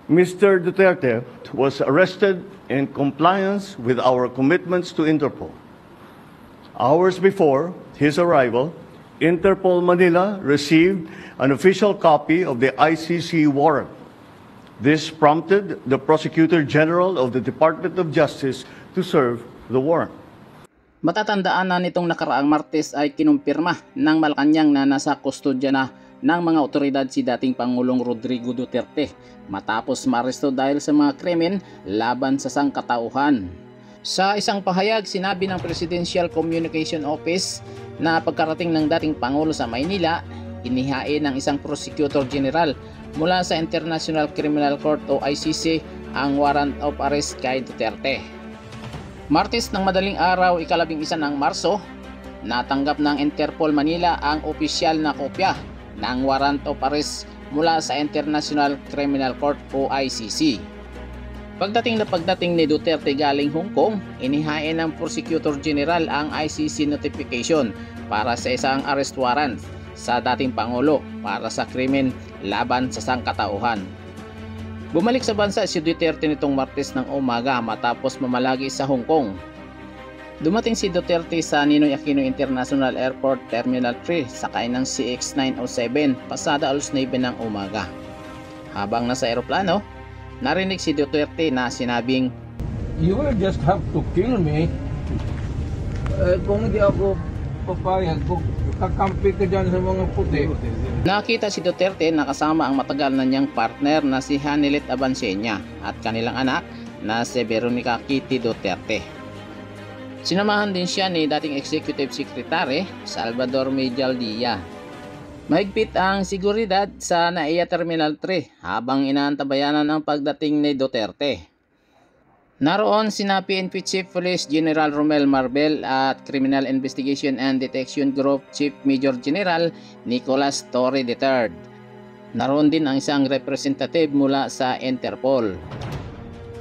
Mr. Duterte was arrested in compliance with our commitments to Interpol. Hours before his arrival, Interpol Manila received an official copy of the ICC warrant. This prompted the Prosecutor General of the Department of Justice to serve the warrant. Matatandaan na nitong nakaraang Martes ay kinumpirma ng Malacanang na nasa kustodya na ng mga otoridad si dating Pangulong Rodrigo Duterte matapos maaresto dahil sa mga krimen laban sa sangkatauhan. Sa isang pahayag, sinabi ng Presidential Communication Office na pagkarating ng dating Pangulo sa Maynila, inihain ng isang Prosecutor General mula sa International Criminal Court o ICC ang warrant of arrest kay Duterte. Martes ng madaling araw, ika-11 ng Marso, natanggap ng Interpol Manila ang opisyal na kopya ng warrant of arrest mula sa International Criminal Court o ICC. Pagdating ni Duterte galing Hong Kong, inihain ng Prosecutor General ang ICC notification para sa isang arrest warrant sa dating Pangulo para sa krimen laban sa sangkatauhan. Bumalik sa bansa si Duterte nitong Martes ng umaga matapos mamalagi sa Hong Kong. Dumating si Duterte sa Ninoy Aquino International Airport Terminal 3 sakay ng CX-907 pasada 9 ng umaga. Habang nasa eroplano, narinig si Duterte na sinabing, "You will just have to kill me. Kung hindi ako papayag, kakampi ka dyan sa mga puti." Nakita si Duterte na kasama ang matagal na niyang partner na si Hanilet Abansenia at kanilang anak na si Veronica Kitty Duterte. Sinamahan din siya ni dating Executive Secretary Salvador Medialdia. Mahigpit ang seguridad sa NAIA Terminal 3 habang inaantabayanan ang pagdating ni Duterte. Naroon sina PNP Chief Police General Romel Marbel at Criminal Investigation and Detection Group Chief Major General Nicolas Torre III. Naroon din ang isang representative mula sa Interpol.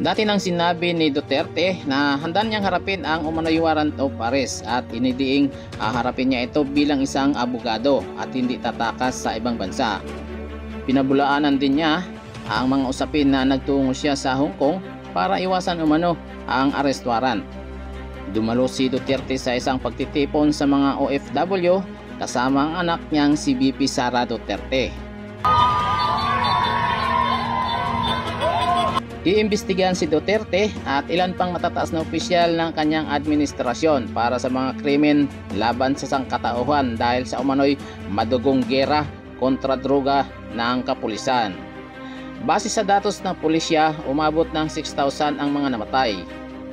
Dati nang sinabi ni Duterte na handa niyang harapin ang umano'y warrant of arrest at inidiing haharapin niya ito bilang isang abogado at hindi tatakas sa ibang bansa. Pinabulaanan din niya ang mga usapin na nagtungo siya sa Hong Kong para iwasan umano ang arrest warrant. Dumalo si Duterte sa isang pagtitipon sa mga OFW kasama ang anak niyang si VP Sara Duterte. Iimbestigahan si Duterte at ilan pang matataas na opisyal ng kanyang administrasyon para sa mga krimen laban sa sangkatauhan dahil sa umano'y madugong gera kontra droga ng kapulisan. Base sa datos ng pulisya, umabot ng 6,000 ang mga namatay.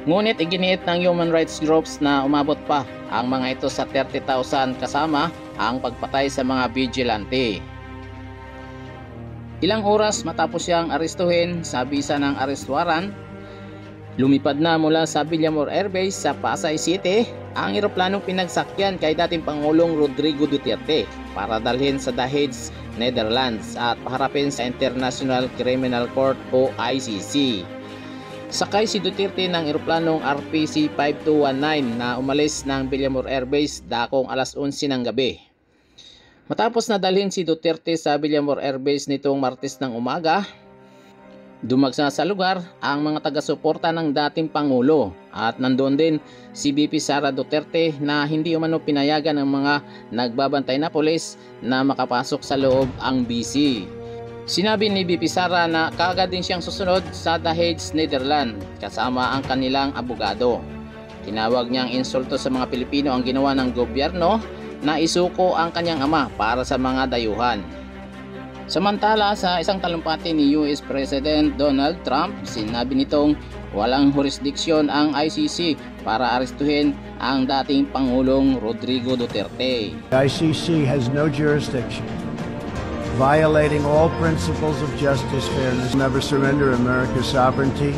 Ngunit iginiit ng human rights groups na umabot pa ang mga ito sa 30,000 kasama ang pagpatay sa mga vigilante. Ilang oras matapos siyang arestuhin sa bisa ng arrest warrant, lumipad na mula sa Villamor Air Base sa Pasay City ang eroplanong pinagsakyan kay dating Pangulong Rodrigo Duterte para dalhin sa The Hague, Netherlands at paharapin sa International Criminal Court o ICC. Sakay si Duterte ng eroplanong RPC 5219 na umalis ng Villamor Air Base dakong alas 11 ng gabi. Matapos na dalhin si Duterte sa Villamor Air Base nitong Martes ng umaga, dumagsa sa lugar ang mga taga-suporta ng dating Pangulo at nandoon din si VP Sara Duterte na hindi umano pinayagan ng mga nagbabantay na pulis na makapasok sa loob ang BC. Sinabi ni VP Sara na kaagad din siyang susunod sa The Hague, Netherlands kasama ang kanilang abogado. Tinawag niyang insulto sa mga Pilipino ang ginawa ng gobyerno na isuko ang kanyang ama para sa mga dayuhan. Samantala, sa isang talumpati ni US President Donald Trump, sinabi nitong walang jurisdiksyon ang ICC para arestuhin ang dating Pangulong Rodrigo Duterte. The ICC has no jurisdiction, violating all principles of justice, fairness, never surrender America's sovereignty.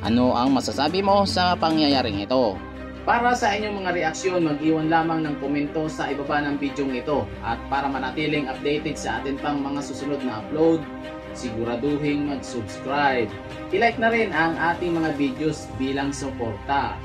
Ano ang masasabi mo sa pangyayaring ito? Para sa inyong mga reaksyon, mag-iwan lamang ng komento sa ibaba ng video ito. At para manatiling updated sa atin pang mga susunod na upload, siguraduhin mag-subscribe. I-like na rin ang ating mga videos bilang suporta.